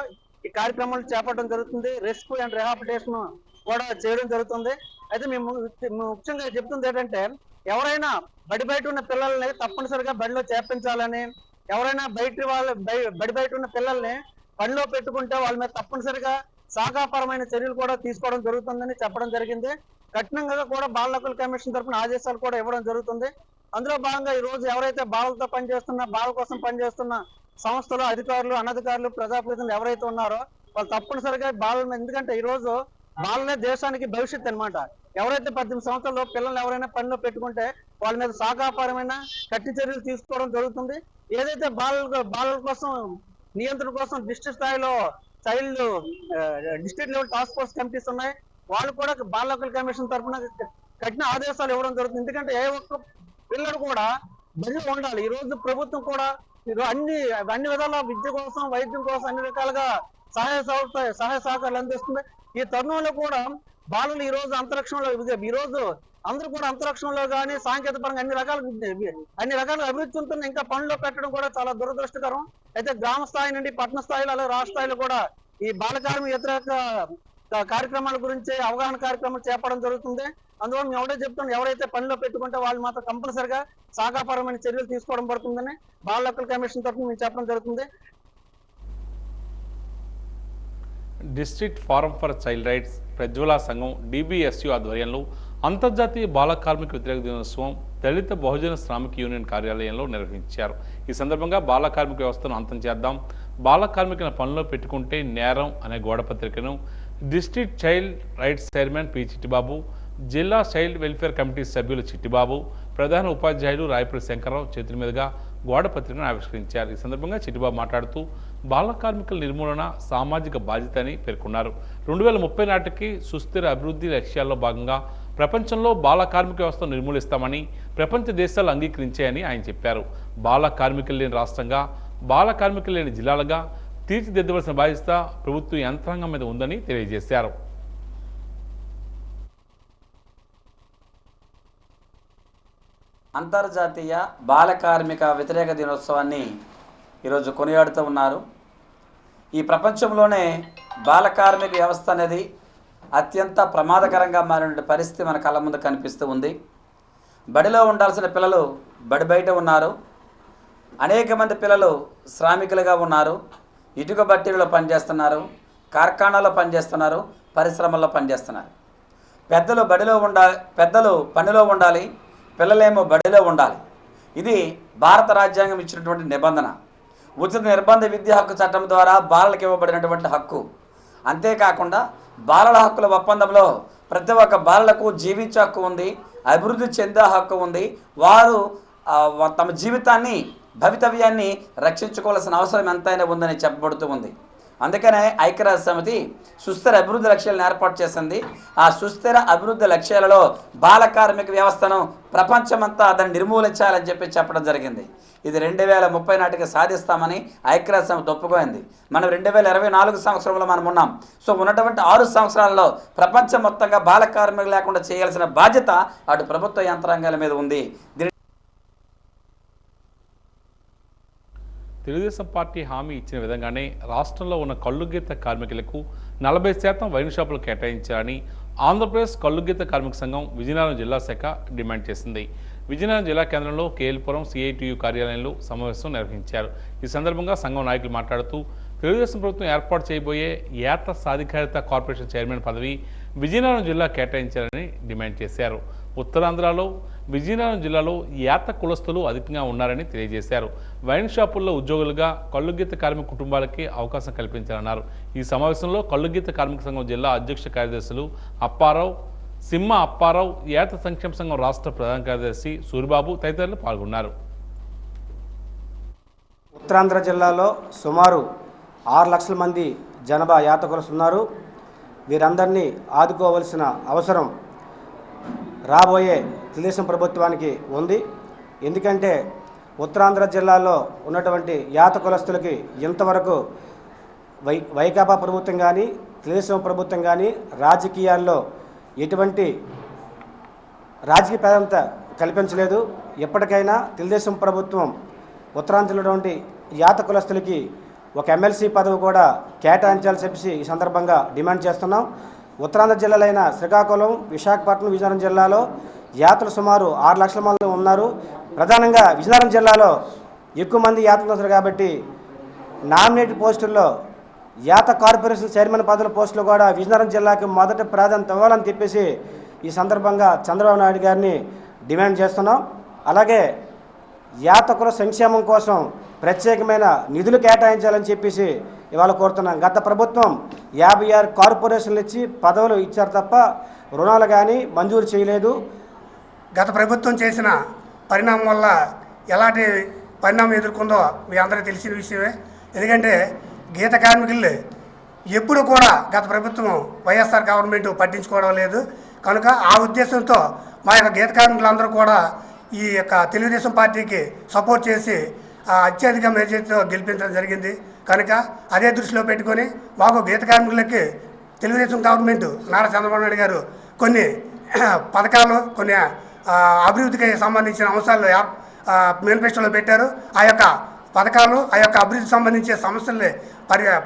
ఈ కార్యక్రమాలు చేపట్టడం జరుగుతుంది. రెస్క్యూ అండ్ రిహాబిలిటేషన్ కూడా చేయడం జరుగుతుంది. అయితే మేము ముఖ్యంగా చెప్తుంది ఏంటంటే, ఎవరైనా బయట ఉన్న పిల్లల్ని తప్పనిసరిగా బడిలో చేర్పించాలని, ఎవరైనా బడి బయట ఉన్న పిల్లల్ని పనిలో పెట్టుకుంటే వాళ్ళ మీద తప్పనిసరిగా శాఖాపరమైన చర్యలు కూడా తీసుకోవడం జరుగుతుందని చెప్పడం జరిగింది. కఠినంగా కూడా బాల హక్కుల కమిషన్ తరఫున ఆదేశాలు కూడా ఇవ్వడం జరుగుతుంది. అందులో భాగంగా ఈ రోజు ఎవరైతే బాలలతో పనిచేస్తున్న, బాల కోసం పనిచేస్తున్న సంస్థలు, అధికారులు, అనధికారులు, ప్రజాప్రతినిధులు ఎవరైతే ఉన్నారో వాళ్ళు తప్పనిసరిగా బాలల, ఎందుకంటే ఈ రోజు బాలలే దేశానికి భవిష్యత్తు అన్నమాట. ఎవరైతే 18 సంవత్సరాల పిల్లలు ఎవరైనా పనిలో పెట్టుకుంటే వాళ్ళ మీద శాఖాపరమైన కఠిన చర్యలు తీసుకోవడం జరుగుతుంది. ఏదైతే బాలల కోసం నియంత్రణ కోసం డిస్ట్రిక్ట్ స్థాయిలో district level task force committees ఉన్నాయి. వాళ్ళు కూడా బాల హక్కుల కమిషన్ తరఫున కఠిన ఆదేశాలు ఇవ్వడం జరుగుతుంది. ఎందుకంటే ఏ ఒక్క పిల్లలు కూడా బడిలో ఉండాలి. ఈ రోజు ప్రభుత్వం కూడా అన్ని విధాల విద్య కోసం, వైద్యం కోసం అన్ని రకాలుగా సహాయ సహకారాలు అందిస్తుంది. ఈ తరుణంలో కూడా బాలలు ఈ రోజు అంతరిక్షంలో, ఈ రోజు అందరూ కూడా అంతరిక్షంలో కానీ సాంకేతిక పరంగా అన్ని రకాల అభివృద్ధి చెందుతున్న ఇంకా పనిలో పెట్టడం కూడా చాలా దురదృష్టకరం. అయితే గ్రామ స్థాయి నుండి పట్టణ స్థాయిలో, అలాగే రాష్ట్ర స్థాయిలో కూడా ఈ బాల కార్మిక వ్యతిరేక కార్యక్రమాల గురించి అవగాహన కార్యక్రమాలు చేపట్టడం జరుగుతుంది. అందువల్ల మేము ఎవరైతే చెప్తున్నాం, ఎవరైతే పనిలో పెట్టుకుంటే వాళ్ళు మాత్రం కంపల్సరిగా శాఖాపరమైన చర్యలు తీసుకోవడం పడుతుందని బాల హక్కుల కమిషన్ తరఫున మేము చెప్పడం జరుగుతుంది. District forum for child rights Prajwala సంఘం DBSU ఆధ్వర్యంలో అంతర్జాతీయ బాల కార్మిక వ్యతిరేక దినోత్సవం దళిత బహుజన శ్రామిక యూనియన్ కార్యాలయంలో నిర్వహించారు. ఈ సందర్భంగా బాల కార్మిక వ్యవస్థను అంతం చేద్దాం, బాల కార్మికుల పనిలో పెట్టుకుంటే నేరం అనే గోడపత్రికను district child rights chairman P. Chittibabu, జిల్లా చైల్డ్ వెల్ఫేర్ కమిటీ సభ్యులు చిట్టిబాబు, ప్రధాన ఉపాధ్యాయులు రాయపూడి శంకర్రావు చేతుల మీదుగా గోడ పత్రికను ఆవిష్కరించారు. ఈ సందర్భంగా చిట్టిబాబు మాట్లాడుతూ బాల కార్మికుల నిర్మూలన సామాజిక బాధ్యత అని పేర్కొన్నారు. 2030 నాటికి సుస్థిర అభివృద్ధి లక్ష్యాల్లో భాగంగా ప్రపంచంలో బాల కార్మిక వ్యవస్థను నిర్మూలిస్తామని ప్రపంచ దేశాలు అంగీకరించాయని ఆయన చెప్పారు. బాల కార్మికులు లేని రాష్ట్రంగా, బాల కార్మికులు లేని జిల్లాలుగా తీర్చిదిద్దవలసిన బాధ్యత ప్రభుత్వ యంత్రాంగం మీద ఉందని తెలియజేశారు. అంతర్జాతీయ బాల కార్మిక వ్యతిరేక దినోత్సవాన్ని ఈరోజు కొనియాడుతూ ఉన్నారు. ఈ ప్రపంచంలోనే బాల కార్మిక వ్యవస్థ అనేది అత్యంత ప్రమాదకరంగా మారిన పరిస్థితి మన కళ్ళ ముందు కనిపిస్తూ ఉంది. బడిలో ఉండాల్సిన పిల్లలు బడి బయట ఉన్నారు. అనేక మంది పిల్లలు శ్రామికులుగా ఉన్నారు. ఇటుక బట్టీలలో పనిచేస్తున్నారు, కార్ఖానాలో పనిచేస్తున్నారు, పరిశ్రమల్లో పనిచేస్తున్నారు. పెద్దలు పనిలో ఉండాలి, పిల్లలేమో బడిలో ఉండాలి. ఇది భారత రాజ్యాంగం ఇచ్చినటువంటి నిబంధన. ఉచిత నిర్బంధ విద్యా హక్కు చట్టం ద్వారా బాలలకు ఇవ్వబడినటువంటి హక్కు. అంతేకాకుండా బాలల హక్కుల ఒప్పందంలో ప్రతి ఒక్క బాలలకు జీవించే హక్కు ఉంది, అభివృద్ధి చెందే హక్కు ఉంది. వారు తమ జీవితాన్ని, భవితవ్యాన్ని రక్షించుకోవాల్సిన అవసరం ఎంతైనా ఉందని చెప్పబడుతూ ఉంది. అందుకనే ఐక్యరాజ్య సమితి సుస్థిర అభివృద్ధి లక్ష్యాలను ఏర్పాటు చేసింది. ఆ సుస్థిర అభివృద్ధి లక్ష్యాలలో బాల కార్మిక వ్యవస్థను ప్రపంచమంతా దాన్ని నిర్మూలించాలని చెప్పడం జరిగింది. ఇది 2030 నాటికి సాధిస్తామని ఐక్యరాజ్య సమితి ఒప్పుకోయింది. మనం 2024 సంవత్సరంలో మనం ఉన్నాం. సో ఉన్నటువంటి 6 సంవత్సరాల్లో ప్రపంచం మొత్తంగా బాల కార్మికులు లేకుండా చేయాల్సిన బాధ్యత అటు ప్రభుత్వ యంత్రాంగాల మీద ఉంది. తెలుగుదేశం పార్టీ హామీ ఇచ్చిన విధంగానే రాష్ట్రంలో ఉన్న కల్లుగీత కార్మికులకు 40% వైన్ షాపులు కేటాయించాలని ఆంధ్రప్రదేశ్ కల్లుగీత కార్మిక సంఘం విజయనగరం జిల్లా శాఖ డిమాండ్ చేసింది. విజయనగరం జిల్లా కేంద్రంలో కేఎల్పురం CITU కార్యాలయంలో సమావేశం నిర్వహించారు. ఈ సందర్భంగా సంఘం నాయకులు మాట్లాడుతూ తెలుగుదేశం ప్రభుత్వం ఏర్పాటు చేయబోయే యాత సాధికారిత కార్పొరేషన్ చైర్మన్ పదవి విజయనగరం జిల్లా కేటాయించాలని డిమాండ్ చేశారు. ఉత్తరాంధ్రలో విజయనగరం జిల్లాలో యాత కులస్తులు అధికంగా ఉన్నారని తెలియజేశారు. వైన్ షాపుల్లో ఉద్యోగులుగా కల్లుగీత కార్మిక కుటుంబాలకి అవకాశం కల్పించాలన్నారు. ఈ సమావేశంలో కల్లుగీత కార్మిక సంఘం జిల్లా అధ్యక్ష కార్యదర్శులు అప్పారావు, సింహ అప్పారావు, యాత సంక్షేమ సంఘం రాష్ట్ర ప్రధాన కార్యదర్శి సూరిబాబు తదితరులు పాల్గొన్నారు. ఉత్తరాంధ్ర జిల్లాలో సుమారు 6 లక్షల మంది జనాభా యాత కులస్తులు ఉన్నారు. వీరందరినీ ఆదుకోవాల్సిన అవసరం రాబోయే తెలుగుదేశం ప్రభుత్వానికి ఉంది. ఎందుకంటే ఉత్తరాంధ్ర జిల్లాలో ఉన్నటువంటి యాత కులస్తులకి ఇంతవరకు వైకాపా ప్రభుత్వం కానీ తెలుగుదేశం ప్రభుత్వం కానీ రాజకీయాల్లో ఎటువంటి రాజకీయ ప్రాధాన్యత కల్పించలేదు. ఎప్పటికైనా తెలుగుదేశం ప్రభుత్వం ఉత్తరాంధ్రలో ఉన్నటువంటి యాత కులస్తులకి ఒక ఎమ్మెల్సీ పదవి కూడా కేటాయించాలని చెప్పి ఈ సందర్భంగా డిమాండ్ చేస్తున్నాం. ఉత్తరాంధ్ర జిల్లాలైన శ్రీకాకుళం, విశాఖపట్నం, విజయనగరం జిల్లాలో యాత్రలు సుమారు 6 లక్షల మంది ఉన్నారు. ప్రధానంగా విజయనగరం జిల్లాలో ఎక్కువ మంది యాత్రలు వస్తారు కాబట్టి నామినేటెడ్ పోస్టుల్లో యాత కార్పొరేషన్ చైర్మన్ పదవుల పోస్టులు కూడా విజయనగరం జిల్లాకి మొదటి ప్రాధాన్యత ఇవ్వాలని చెప్పేసి ఈ సందర్భంగా చంద్రబాబు నాయుడు గారిని డిమాండ్ చేస్తున్నాం. అలాగే యాత కుల సంక్షేమం కోసం ప్రత్యేకమైన నిధులు కేటాయించాలని చెప్పేసి ఇవాళ కోరుతున్నాం. గత ప్రభుత్వం 56 కార్పొరేషన్లు ఇచ్చి పదవులు ఇచ్చారు తప్ప రుణాలు కానీ మంజూరు చేయలేదు. గత ప్రభుత్వం చేసిన పరిణామం వల్ల ఎలాంటి పరిణామం ఎదుర్కొందో మీ అందరికీ తెలిసిన విషయమే. ఎందుకంటే గీత కార్మికులు ఎప్పుడు కూడా గత ప్రభుత్వం వైఎస్ఆర్ గవర్నమెంట్ పట్టించుకోవడం లేదు. కనుక ఆ ఉద్దేశంతో మా యొక్క గీత కార్మికులందరూ కూడా ఈ యొక్క తెలుగుదేశం పార్టీకి సపోర్ట్ చేసి అత్యధిక మెజారిటీతో గెలిపించడం జరిగింది. కనుక అదే దృష్టిలో పెట్టుకొని మాకు గీత కార్మికులకి తెలుగుదేశం గవర్నమెంట్ నారా చంద్రబాబు నాయుడు గారు కొన్ని పథకాలు, కొన్ని అభివృద్ధికి సంబంధించిన అంశాలు మేనిఫెస్టోలో పెట్టారు. ఆ యొక్క పథకాలు ఆ యొక్క అభివృద్ధికి సంబంధించే సమస్యల్ని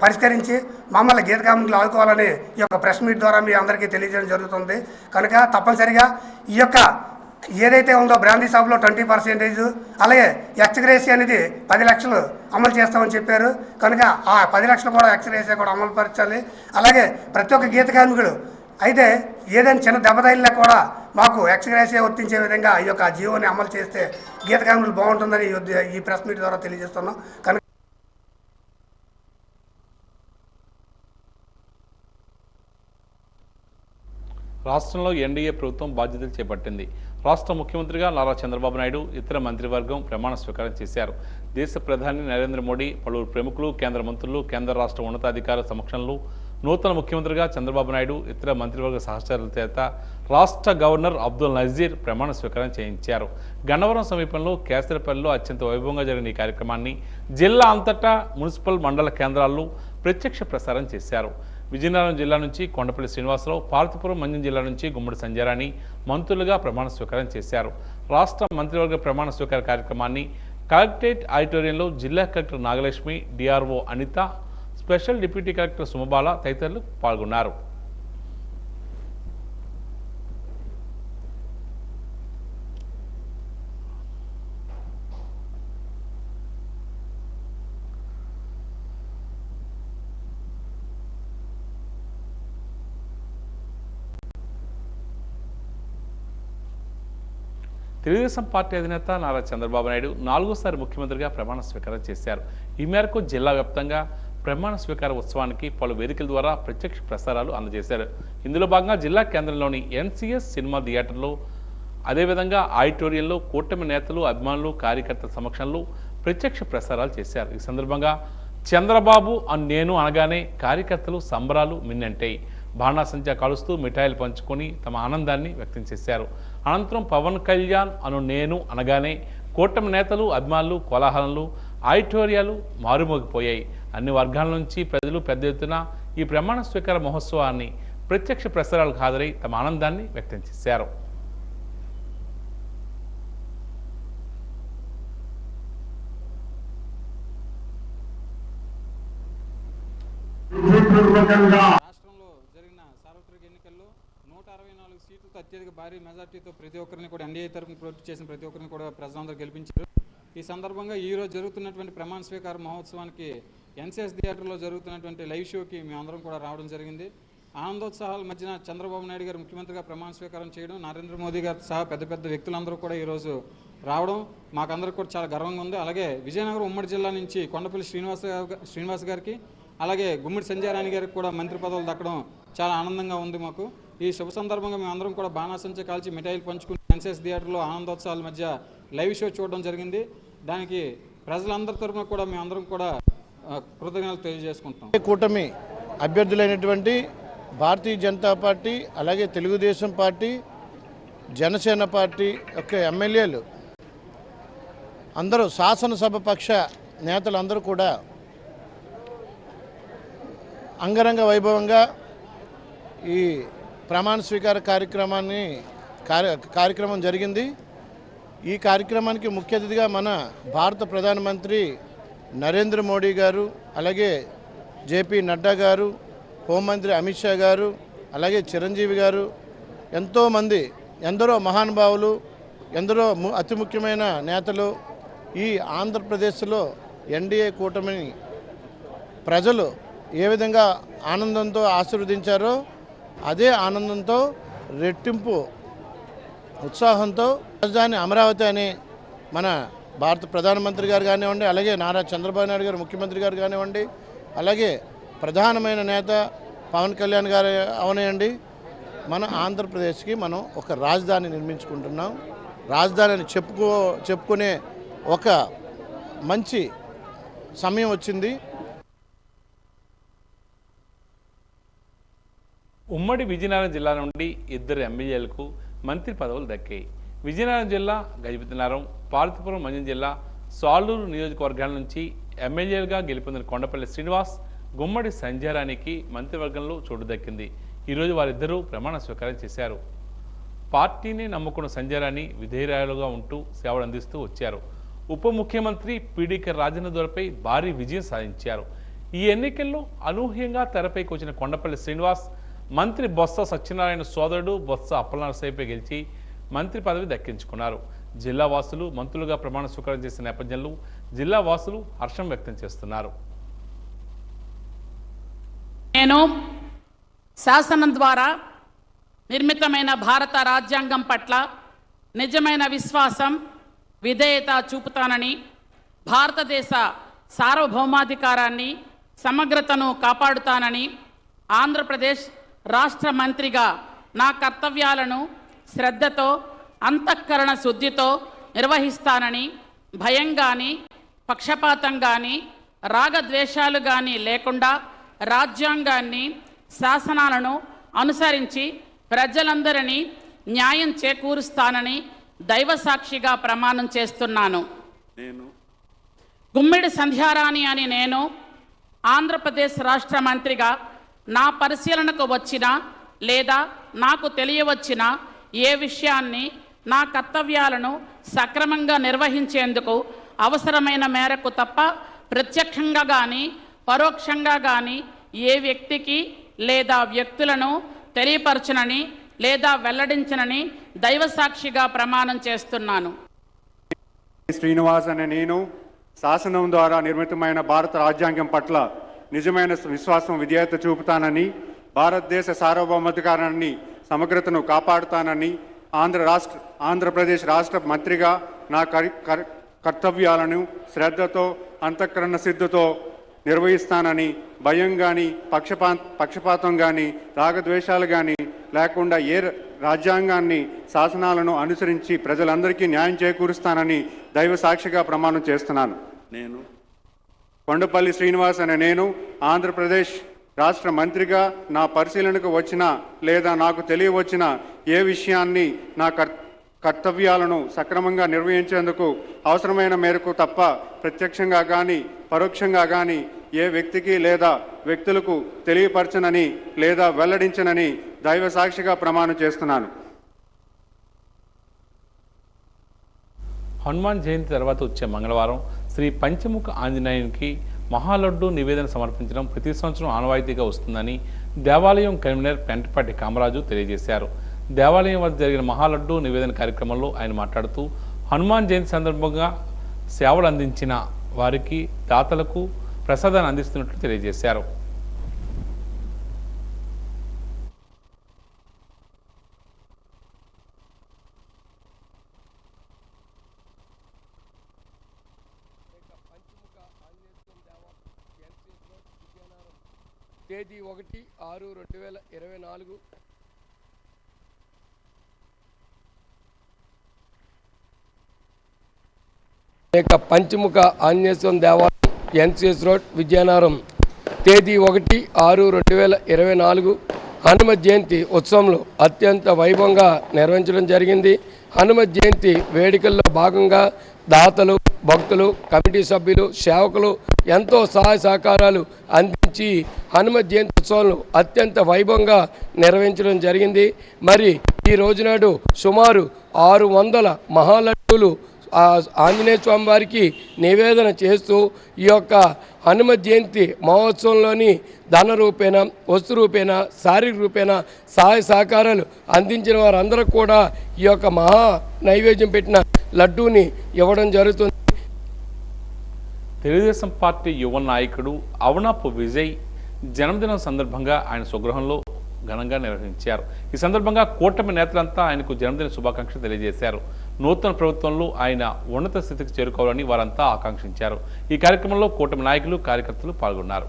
పరిష్కరించి మమ్మల్ని గీత కార్మికులు ఆదుకోవాలని ఈ యొక్క ప్రెస్ మీట్ ద్వారా మీ అందరికీ తెలియజేయడం జరుగుతుంది. కనుక తప్పనిసరిగా ఈ యొక్క ఏదైతే ఉందో బ్రాందీ షాప్లో 20%, అలాగే ఎక్స్గ్రేసియా అనేది 10 లక్షలు అమలు చేస్తామని చెప్పారు. కనుక ఆ 10 లక్షలు కూడా ఎక్స్గ్రేసియా కూడా అమలు పరచాలి. అలాగే ప్రతి ఒక్క గీత కార్మికుడు అయితే ఏదైనా చిన్న దెబ్బతగిలినా కూడా మాకు ఎక్స్గ్రేసియా వర్తించే విధంగా ఈ యొక్క జీవోని అమలు చేస్తే గీత కార్మికులు బాగుంటుందని ఈ ప్రెస్ మీట్ ద్వారా తెలియజేస్తున్నాం. కనుక రాష్ట్రంలో ఎన్డీఏ ప్రభుత్వం బాధ్యతలు చేపట్టింది. రాష్ట్ర ముఖ్యమంత్రిగా నారా చంద్రబాబు నాయుడు, ఇతర మంత్రివర్గం ప్రమాణ స్వీకారం చేశారు. దేశ ప్రధాని నరేంద్ర మోడీ, పలువురు ప్రముఖులు, కేంద్ర మంత్రులు, కేంద్ర రాష్ట్ర ఉన్నతాధికారుల సమక్షంలో నూతన ముఖ్యమంత్రిగా చంద్రబాబు నాయుడు, ఇతర మంత్రివర్గ సహచరుల చేత రాష్ట్ర గవర్నర్ అబ్దుల్ నజీర్ ప్రమాణ స్వీకారం చేయించారు. గన్నవరం సమీపంలో కేసరపల్లిలో అత్యంత వైభవంగా జరిగిన ఈ కార్యక్రమాన్ని జిల్లా అంతటా మున్సిపల్ మండల కేంద్రాల్లో ప్రత్యక్ష ప్రసారం చేశారు. విజయనగరం జిల్లా నుంచి కొండపల్లి శ్రీనివాసరావు, పార్వతీపురం మంజం జిల్లా నుంచి గుమ్మడి సంజయరాణి మంత్రులుగా ప్రమాణ స్వీకారం చేశారు. రాష్ట్ర మంత్రివర్గ ప్రమాణ స్వీకార కార్యక్రమాన్ని కలెక్టరేట్ ఆడిటోరియంలో జిల్లా collector Nagalakshmi, DRO Anitha, special deputy collector Sumabala తదితరులు పాల్గొన్నారు. తెలుగుదేశం పార్టీ అధినేత నారా చంద్రబాబు నాయుడు 4వసారి ముఖ్యమంత్రిగా ప్రమాణ స్వీకారం చేశారు. ఈ మేరకు జిల్లా వ్యాప్తంగా ప్రమాణ స్వీకార ఉత్సవానికి పలు వేదికల ద్వారా ప్రత్యక్ష ప్రసారాలు అందజేశారు. ఇందులో భాగంగా జిల్లా కేంద్రంలోని ఎన్సీఎస్ సినిమా థియేటర్లో, అదేవిధంగా ఆడిటోరియంలో కూటమి నేతలు, అభిమానులు, కార్యకర్తల సమక్షంలో ప్రత్యక్ష ప్రసారాలు చేశారు. ఈ సందర్భంగా చంద్రబాబు నేను అనగానే కార్యకర్తలు సంబరాలు మిన్నంటాయి. బాణాసంచా కాలుస్తూ మిఠాయిలు పంచుకొని తమ ఆనందాన్ని వ్యక్తం చేశారు. అనంతరం పవన్ కళ్యాణ్ నేను అనగానే కూటమి నేతలు, అభిమానులు, కోలాహలాలు, ఆడిటోరియాలు మారుమోగిపోయాయి. అన్ని వర్గాల నుంచి ప్రజలు పెద్ద ఎత్తున ఈ ప్రమాణ స్వీకార మహోత్సవాన్ని ప్రత్యక్ష ప్రసారాలకు హాజరై తమ ఆనందాన్ని వ్యక్తం చేశారు. రాష్ట్రంలో జరిగిన సార్వత్రిక ఎన్నికల్లో 164 సీట్లతో అత్యధిక భారీ మెజార్టీతో ప్రతి ఒక్కరిని కూడా ఎన్డీఏ తరఫున పోటీ చేసిన ప్రతి ఒక్కరిని కూడా ప్రజలందరూ గెలిపించారు. ఈ సందర్భంగా ఈరోజు జరుగుతున్నటువంటి ప్రమాణ స్వీకార మహోత్సవానికి ఎన్సీఎస్ థియేటర్లో జరుగుతున్నటువంటి లైవ్ షోకి మేమందరం కూడా రావడం జరిగింది. ఆనందోత్సాహాల మధ్యన చంద్రబాబు నాయుడు గారు ముఖ్యమంత్రిగా ప్రమాణ స్వీకారం చేయడం, నరేంద్ర మోదీ గారు సహా పెద్ద పెద్ద వ్యక్తులందరూ కూడా ఈరోజు రావడం మాకందరికి కూడా చాలా గర్వంగా ఉంది. అలాగే విజయనగరం ఉమ్మడి జిల్లా నుంచి కొండపల్లి శ్రీనివాస్ గారికి, అలాగే గుమ్మడి సంజయరాణి గారికి కూడా మంత్రి పదవులు దక్కడం చాలా ఆనందంగా ఉంది మాకు. ఈ శుభ సందర్భంగా మేమందరం కూడా బాణాసంచా కాల్చి మిఠాయిలు పంచుకుని ఎన్సీఎస్ థియేటర్లో ఆనందోత్సవాల మధ్య లైవ్ షో చూడడం జరిగింది. దానికి ప్రజలందరి తరఫున కూడా మేమందరం కూడా కృతజ్ఞతలు తెలియజేసుకుంటాం. కూటమి అభ్యర్థులైనటువంటి భారతీయ జనతా పార్టీ, అలాగే తెలుగుదేశం పార్టీ, జనసేన పార్టీ యొక్క ఎమ్మెల్యేలు అందరూ, శాసనసభ పక్ష నేతలందరూ కూడా అంగరంగ వైభవంగా ఈ ప్రమాణ స్వీకార కార్యక్రమం జరిగింది. ఈ కార్యక్రమానికి ముఖ్య అతిథిగా మన భారత ప్రధానమంత్రి నరేంద్ర మోడీ గారు, అలాగే జేపీ నడ్డా గారు, హోంమంత్రి అమిత్ షా గారు, అలాగే చిరంజీవి గారు, ఎంతోమంది, ఎందరో మహానుభావులు, ఎందరో అతి ముఖ్యమైన నేతలు ఈ ఆంధ్రప్రదేశ్లో ఎన్డీఏ కూటమిని ప్రజలు ఏ విధంగా ఆనందంతో ఆశీర్వదించారో అదే ఆనందంతో రెట్టింపు ఉత్సాహంతో రాజధాని అమరావతి అని మన భారత ప్రధానమంత్రి గారు కానివ్వండి, అలాగే నారా చంద్రబాబు నాయుడు గారు ముఖ్యమంత్రి గారు కానివ్వండి, అలాగే ప్రధానమైన నేత పవన్ కళ్యాణ్ గారు అవనివ్వండి, మన ఆంధ్రప్రదేశ్కి మనం ఒక రాజధాని నిర్మించుకుంటున్నాం. రాజధాని అని చెప్పుకునే ఒక మంచి సమయం వచ్చింది. ఉమ్మడి విజయనగరం జిల్లా నుండి 2 ఎమ్మెల్యేలకు మంత్రి పదవులు దక్కాయి. విజయనగరం జిల్లా గజపతినగరం, పార్వతీపురం మంజం జిల్లా సాలూరు నియోజకవర్గాల నుంచి ఎమ్మెల్యేలుగా గెలుపొందిన కొండపల్లి శ్రీనివాస్, గుమ్మడి సంజయరాణికి మంత్రివర్గంలో చోటు దక్కింది. ఈరోజు వారిద్దరూ ప్రమాణ స్వీకారం చేశారు. పార్టీని నమ్ముకున్న సంజయరాణి విధేయురాలుగా ఉంటూ సేవలు అందిస్తూ వచ్చారు. ఉప ముఖ్యమంత్రి పీడీకే రాజేంద్రపై భారీ విజయం సాధించారు. ఈ ఎన్నికల్లో అనూహ్యంగా తెరపైకి వచ్చిన కొండపల్లి శ్రీనివాస్ మంత్రి బొత్స సత్యనారాయణ సోదరుడు బొత్స అప్పలనరసయ్యపై గెలిచి మంత్రి పదవి దక్కించుకున్నారు. జిల్లా వాసులు మంత్రులుగా ప్రమాణ స్వీకారం చేసిన నేపథ్యంలో జిల్లా వాసులు హర్షం వ్యక్తం చేస్తున్నారు. నేను శాసనం ద్వారా నిర్మితమైన భారత రాజ్యాంగం పట్ల నిజమైన విశ్వాసం విధేయత చూపుతానని, భారతదేశ సార్వభౌమాధికారాన్ని సమగ్రతను కాపాడుతానని, ఆంధ్రప్రదేశ్ రాష్ట్ర మంత్రిగా నా కర్తవ్యాలను శ్రద్ధతో అంతఃకరణ శుద్ధితో నిర్వహిస్తానని, భయం కానీ పక్షపాతం కానీ రాగద్వేషాలు కానీ లేకుండా రాజ్యాంగాన్ని శాసనాలను అనుసరించి ప్రజలందరినీ న్యాయం చేకూరుస్తానని దైవ సాక్షిగా ప్రమాణం చేస్తున్నాను. గుమ్మిడి సంధ్యారాణి అని నేను ఆంధ్రప్రదేశ్ రాష్ట్ర మంత్రిగా నా పరిశీలనకు వచ్చిన లేదా నాకు తెలియవచ్చిన ఏ విషయాన్ని నా కర్తవ్యాలను సక్రమంగా నిర్వహించేందుకు అవసరమైన మేరకు తప్ప ప్రత్యక్షంగా కానీ పరోక్షంగా కానీ ఏ వ్యక్తికి లేదా వ్యక్తులను తెలియపరచనని లేదా వెల్లడించనని దైవ సాక్షిగా ప్రమాణం చేస్తున్నాను. శ్రీనివాస్ అనే నేను శాసనం ద్వారా నిర్మితమైన భారత రాజ్యాంగం పట్ల నిజమైన విశ్వాసం విధేయత చూపుతానని, భారతదేశ సార్వభౌమాధికారాన్ని సమగ్రతను కాపాడుతానని, ఆంధ్రప్రదేశ్ రాష్ట్ర మంత్రిగా నా కర్తవ్యాలను శ్రద్ధతో అంతఃకరణ సిద్ధతో నిర్వహిస్తానని, భయం కానీ పక్షపాతం కానీ రాగద్వేషాలు కానీ లేకుండా రాజ్యాంగాన్ని శాసనాలను అనుసరించి ప్రజలందరికీ న్యాయం చేకూరుస్తానని దైవ సాక్షిగా ప్రమాణం చేస్తున్నాను. నేను కొండపల్లి శ్రీనివాస్ అనే నేను ఆంధ్రప్రదేశ్ రాష్ట్ర మంత్రిగా నా పరిశీలనకు వచ్చిన లేదా నాకు తెలియవచ్చిన ఏ విషయాన్ని నా కర్తవ్యాలను సక్రమంగా నిర్వహించేందుకు అవసరమైన మేరకు తప్ప ప్రత్యక్షంగా కానీ పరోక్షంగా కానీ ఏ వ్యక్తికి లేదా వ్యక్తులకు తెలియపరచనని లేదా వెల్లడించనని దైవ సాక్షిగా ప్రమాణం చేస్తున్నాను. హనుమాన్ జయంతి తర్వాత వచ్చే మంగళవారం శ్రీ పంచముఖ ఆంజనేయునికి మహాలడ్డు నివేదన సమర్పించడం ప్రతి సంవత్సరం ఆనవాయితీగా వస్తుందని దేవాలయం కన్వీనర్ పెంటపాటి కామరాజు తెలియజేశారు. దేవాలయం వద్ద జరిగిన మహాలడ్డు నివేదన కార్యక్రమంలో ఆయన మాట్లాడుతూ హనుమాన్ జయంతి సందర్భంగా సేవలు అందించిన వారికి దాతలకు ప్రసాదాన్ని అందిస్తున్నట్లు తెలియజేశారు. తేదీ 1/6/2024 పంచముఖ ఆంజనేయ దేవాలయం ఎన్సిఎస్ రోడ్ విజయనగరం తేదీ 1/6/2024 హనుమత్ జయంతి ఉత్సవంలో అత్యంత వైభవంగా నిర్వహించడం జరిగింది. హనుమత్ జయంతి వేడుకల్లో భాగంగా దాతలు, భక్తులు, కమిటీ సభ్యులు, సేవకులు ఎంతో సహాయ సహకారాలు అందించి హనుమత్ జయంతి ఉత్సవాలను అత్యంత వైభవంగా నిర్వహించడం జరిగింది. మరి ఈ రోజునాడు సుమారు 600 మహాలడ్డూలు ఆంజనేయ స్వామి వారికి నివేదన చేస్తూ ఈ యొక్క హనుమత్ జయంతి మహోత్సవంలోని ధన రూపేణ, వస్తు రూపేణ, శారీరక రూపేణ సహాయ సహకారాలు అందించిన వారందరూ కూడా ఈ యొక్క మహా నైవేద్యం పెట్టిన లడ్డూని ఇవ్వడం జరుగుతుంది. తెలుగుదేశం పార్టీ యువ నాయకుడు అవనాపు విజయ్ జన్మదినం సందర్భంగా ఆయన స్వగృహంలో ఘనంగా నిర్వహించారు. ఈ సందర్భంగా కూటమి నేతలంతా ఆయనకు జన్మదిన శుభాకాంక్షలు తెలియజేశారు. నూతన ప్రభుత్వంలో ఆయన ఉన్నత స్థితికి చేరుకోవాలని వారంతా ఆకాంక్షించారు. ఈ కార్యక్రమంలో కూటమి నాయకులు, కార్యకర్తలు పాల్గొన్నారు.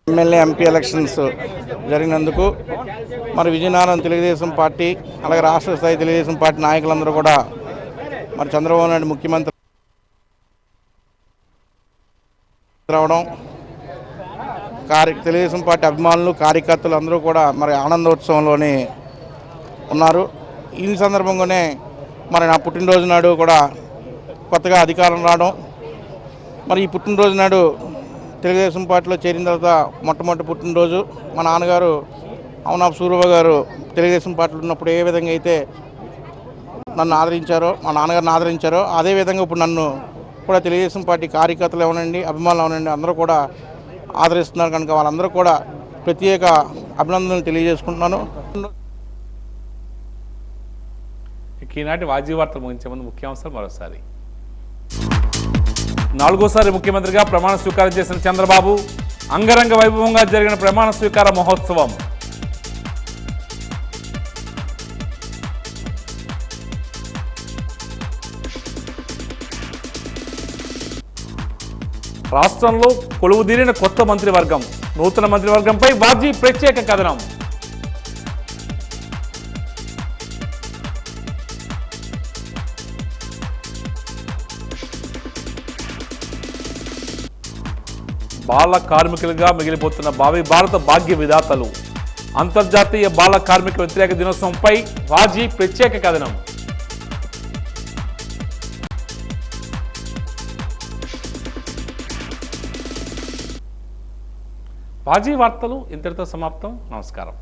ఎమ్మెల్యే ఎంపీ ఎలక్షన్స్ జరిగినందుకు మరి విజయనగరం తెలుగుదేశం పార్టీ అలాగే రాష్ట్ర స్థాయి తెలుగుదేశం పార్టీ నాయకులందరూ కూడా మరి చంద్రబాబు నాయుడు ముఖ్యమంత్రి రావడం తెలుగుదేశం పార్టీ అభిమానులు కార్యకర్తలు అందరూ కూడా మరి ఆనందోత్సవంలోని ఉన్నారు. ఈ సందర్భంగానే మరి నా పుట్టినరోజు నాడు కూడా కొత్తగా అధికారం రావడం, మరి ఈ పుట్టినరోజు నాడు తెలుగుదేశం పార్టీలో చేరిన తర్వాత మొట్టమొదటి పుట్టినరోజు మా నాన్నగారు అవునాపు సూరవ్వ గారు తెలుగుదేశం పార్టీలో ఉన్నప్పుడు ఏ విధంగా అయితే నన్ను ఆదరించారో, మా నాన్నగారిని ఆదరించారో, అదేవిధంగా ఇప్పుడు నన్ను కూడా తెలుగుదేశం పార్టీ కార్యకర్తలు ఏమనండి, అభిమానులు ఏమనండి అందరూ కూడా ఆదరిస్తున్నారు కనుక వాళ్ళందరూ కూడా ప్రత్యేక అభినందనలు తెలియజేసుకుంటున్నాను. ఈనాటి వాజీ వార్తలు ముగించే ముందు ముఖ్యాంశాలు మరోసారి. 4వ ముఖ్యమంత్రిగా ప్రమాణ స్వీకారం చేసిన చంద్రబాబు, అంగరంగ వైభవంగా జరిగిన ప్రమాణ స్వీకార మహోత్సవం. రాష్ట్రంలో కొలువుదీరిన కొత్త మంత్రివర్గం, నూతన మంత్రివర్గంపై వాజీ ప్రత్యేక కథనం. బాల కార్మికులుగా మిగిలిపోతున్న భావి భారత భాగ్య విధాతలు, అంతర్జాతీయ బాల కార్మిక వ్యతిరేక దినోత్సవంపై వాజీ ప్రత్యేక కథనం. వాజీ వార్తలు ఇంతటితో సమాప్తం. నమస్కారం.